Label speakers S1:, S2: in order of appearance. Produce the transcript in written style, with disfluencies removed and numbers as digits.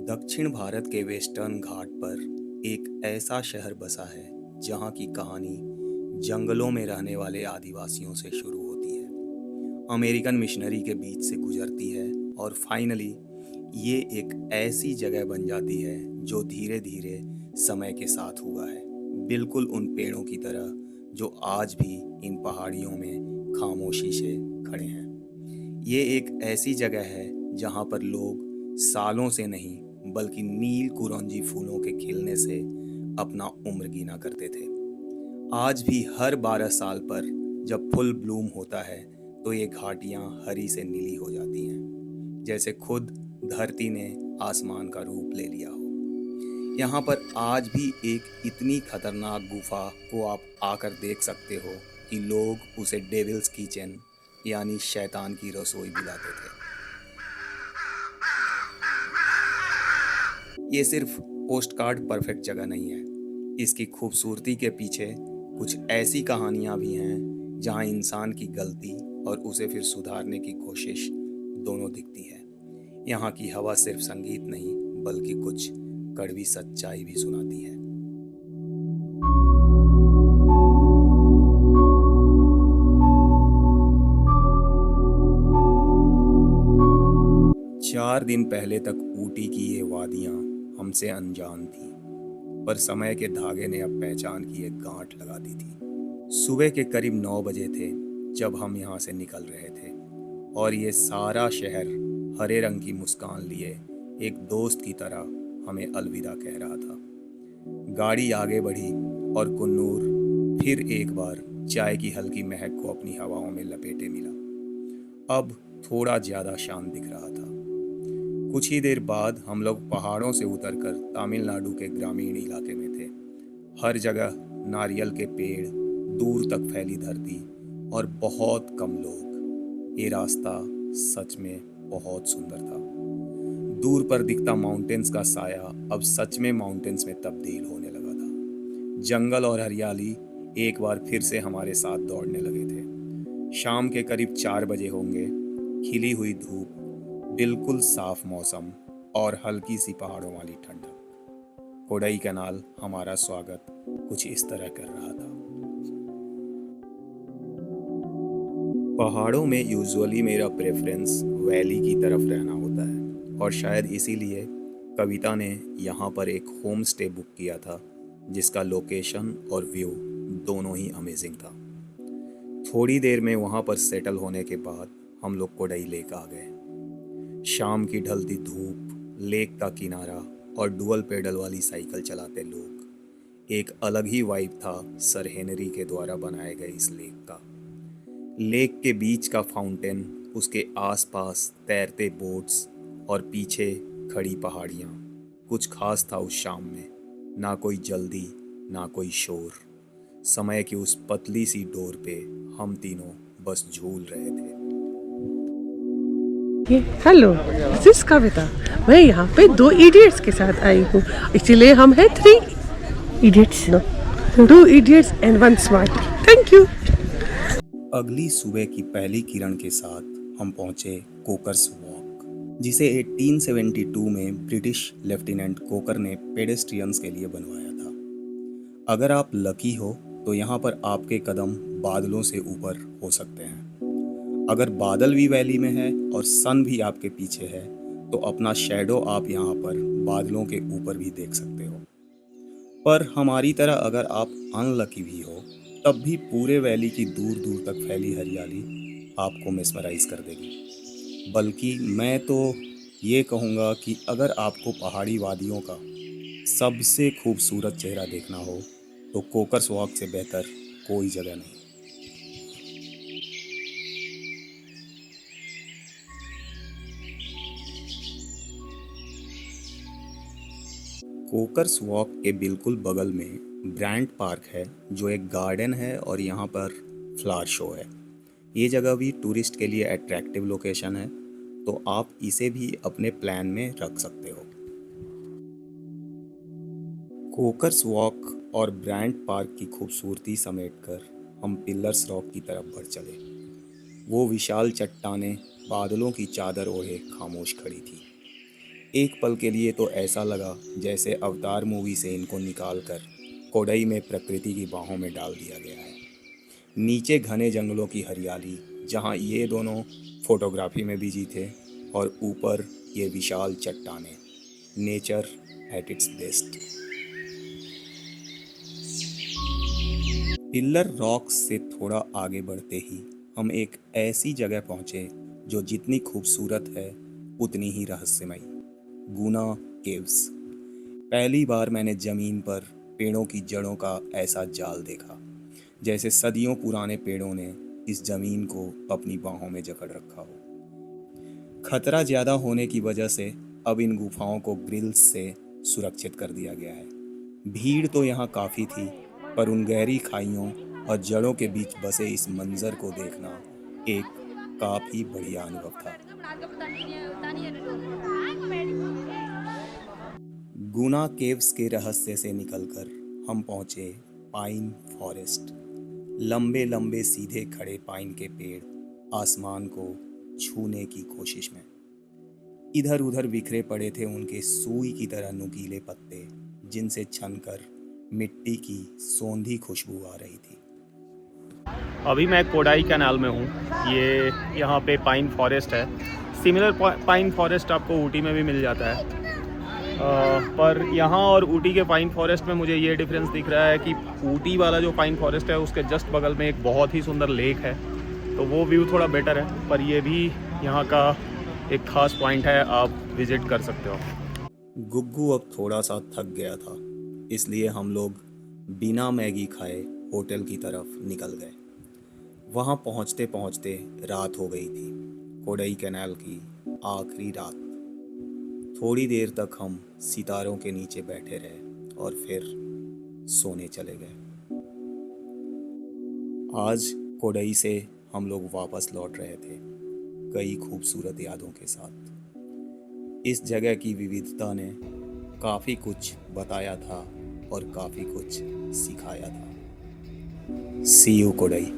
S1: दक्षिण भारत के वेस्टर्न घाट पर एक ऐसा शहर बसा है जहाँ की कहानी जंगलों में रहने वाले आदिवासियों से शुरू होती है, अमेरिकन मिशनरी के बीच से गुजरती है और फाइनली ये एक ऐसी जगह बन जाती है जो धीरे धीरे समय के साथ हुआ है, बिल्कुल उन पेड़ों की तरह जो आज भी इन पहाड़ियों में खामोशी से खड़े हैं। ये एक ऐसी जगह है जहाँ पर लोग सालों से नहीं बल्कि नील कुरंजी फूलों के खिलने से अपना उम्र गिना करते थे। आज भी हर 12 साल पर जब फुल ब्लूम होता है तो ये घाटियां हरी से नीली हो जाती हैं, जैसे खुद धरती ने आसमान का रूप ले लिया हो। यहाँ पर आज भी एक इतनी खतरनाक गुफा को आप आकर देख सकते हो कि लोग उसे डेविल्स किचन यानी शैतान की रसोई बुलाते थे। ये सिर्फ पोस्ट कार्ड परफेक्ट जगह नहीं है, इसकी खूबसूरती के पीछे कुछ ऐसी कहानियाँ भी हैं जहाँ इंसान की गलती और उसे फिर सुधारने की कोशिश दोनों दिखती है। यहाँ की हवा सिर्फ संगीत नहीं बल्कि कुछ कड़वी सच्चाई भी सुनाती है। 4 दिन पहले तक ऊटी की ये वादियाँ हमसे अनजान थीं, पर समय के धागे ने अब पहचान की एक गांठ लगा दी थी। सुबह के करीब 9 बजे थे जब हम यहाँ से निकल रहे थे और ये सारा शहर हरे रंग की मुस्कान लिए एक दोस्त की तरह हमें अलविदा कह रहा था। गाड़ी आगे बढ़ी और कुन्नूर फिर एक बार चाय की हल्की महक को अपनी हवाओं में लपेटे मिला। अब थोड़ा ज्यादा शांत दिख रहा था। कुछ ही देर बाद हम लोग पहाड़ों से उतरकर तमिलनाडु के ग्रामीण इलाके में थे। हर जगह नारियल के पेड़, दूर तक फैली धरती और बहुत कम लोग। ये रास्ता सच में बहुत सुंदर था। दूर पर दिखता माउंटेन्स का साया अब सच में माउंटेन्स में तब्दील होने लगा था। जंगल और हरियाली एक बार फिर से हमारे साथ दौड़ने लगे थे। शाम के करीब 4 बजे होंगे। खिली हुई धूप, बिल्कुल साफ मौसम और हल्की सी पहाड़ों वाली ठंडक। कोडाई कैनाल हमारा स्वागत कुछ इस तरह कर रहा था। पहाड़ों में यूजुअली मेरा प्रेफरेंस वैली की तरफ रहना होता है और शायद इसीलिए कविता ने यहाँ पर एक होम स्टे बुक किया था जिसका लोकेशन और व्यू दोनों ही अमेजिंग था। थोड़ी देर में वहाँ पर सेटल होने के बाद हम लोग कोडाई लेक आ गए। शाम की ढलती धूप, लेक का किनारा और डुअल पेडल वाली साइकिल चलाते लोग, एक अलग ही वाइब था सर हेनरी के द्वारा बनाए गए इस लेक का। लेक के बीच का फाउंटेन, उसके आसपास तैरते बोट्स और पीछे खड़ी पहाड़ियाँ, कुछ खास था उस शाम में। ना कोई जल्दी, ना कोई शोर। समय की उस पतली सी डोर पे हम तीनों बस झूल रहे थे।
S2: हेलो, दिस इज कविता। मैं यहाँ पे 2 इडियट्स के साथ आई हूँ, इसीलिए हम हैं 3 idiots. No, 2 idiots and 1 smart. Thank you.
S1: अगली सुबह की पहली किरण के साथ हम पहुंचे कोकर्स वॉक, जिसे 1872 में ब्रिटिश लेफ्टिनेंट कोकर ने पेडेस्ट्रियंस के लिए बनवाया था। अगर आप लकी हो तो यहाँ पर आपके कदम बादलों से ऊपर हो सकते हैं। अगर बादल भी वैली में है और सन भी आपके पीछे है तो अपना शैडो आप यहाँ पर बादलों के ऊपर भी देख सकते हो। पर हमारी तरह अगर आप अनलकी भी हो तब भी पूरे वैली की दूर दूर तक फैली हरियाली आपको मेस्मराइज कर देगी। बल्कि मैं तो ये कहूँगा कि अगर आपको पहाड़ी वादियों का सबसे खूबसूरत चेहरा देखना हो तो कोकर्स वॉक से बेहतर कोई जगह नहीं। कोकर्स वॉक के बिल्कुल बगल में ब्रांड पार्क है जो एक गार्डन है और यहाँ पर फ्लावर शो है। ये जगह भी टूरिस्ट के लिए अट्रैक्टिव लोकेशन है, तो आप इसे भी अपने प्लान में रख सकते हो। कोकर्स वॉक और ब्रांड पार्क की खूबसूरती समेटकर हम पिलर्स रॉक की तरफ बढ़ चले। वो विशाल चट्टानें बादलों की चादर ओढ़े खामोश खड़ी थी। एक पल के लिए तो ऐसा लगा जैसे अवतार मूवी से इनको निकालकर कोडई में प्रकृति की बाहों में डाल दिया गया है। नीचे घने जंगलों की हरियाली, जहाँ ये दोनों फोटोग्राफी में बिजी थे, और ऊपर ये विशाल चट्टानें। Nature at its best. Pillar rocks से थोड़ा आगे बढ़ते ही हम एक ऐसी जगह पहुंचे जो जितनी खूबसूरत है उतनी ही रहस्यमयी। गुना केव्स। पहली बार मैंने ज़मीन पर पेड़ों की जड़ों का ऐसा जाल देखा, जैसे सदियों पुराने पेड़ों ने इस ज़मीन को अपनी बाहों में जकड़ रखा हो। खतरा ज़्यादा होने की वजह से अब इन गुफाओं को ग्रिल्स से सुरक्षित कर दिया गया है। भीड़ तो यहाँ काफ़ी थी, पर उन गहरी खाइयों और जड़ों के बीच बसे इस मंजर को देखना एक काफ़ी बढ़िया अनुभव था। गुना केव्स के रहस्य से निकलकर हम पहुंचे पाइन फॉरेस्ट। लंबे लंबे सीधे खड़े पाइन के पेड़ आसमान को छूने की कोशिश में। इधर उधर बिखरे पड़े थे उनके सुई की तरह नुकीले पत्ते, जिनसे छनकर मिट्टी की सौंधी खुशबू आ रही थी।
S3: अभी मैं कोडाई कैनाल में हूँ। ये यहाँ पे पाइन फॉरेस्ट है। सिमिलर पाइन फॉरेस्ट आपको ऊटी में भी मिल जाता है, पर यहाँ और ऊटी के पाइन फॉरेस्ट में मुझे ये डिफरेंस दिख रहा है कि ऊटी वाला जो पाइन फॉरेस्ट है उसके जस्ट बगल में एक बहुत ही सुंदर लेक है, तो वो व्यू थोड़ा बेटर है। पर ये भी यहाँ का एक ख़ास पॉइंट है, आप विज़िट कर सकते हो।
S1: गुग्गू अब थोड़ा सा थक गया था, इसलिए हम लोग बिना मैगी खाए होटल की तरफ निकल गए। वहाँ पहुँचते पहुँचते रात हो गई थी, कोडई कैनाल की आखिरी रात। थोड़ी देर तक हम सितारों के नीचे बैठे रहे और फिर सोने चले गए। आज कोडई से हम लोग वापस लौट रहे थे, कई खूबसूरत यादों के साथ। इस जगह की विविधता ने काफ़ी कुछ बताया था और काफ़ी कुछ सिखाया था। सी यू कोडई।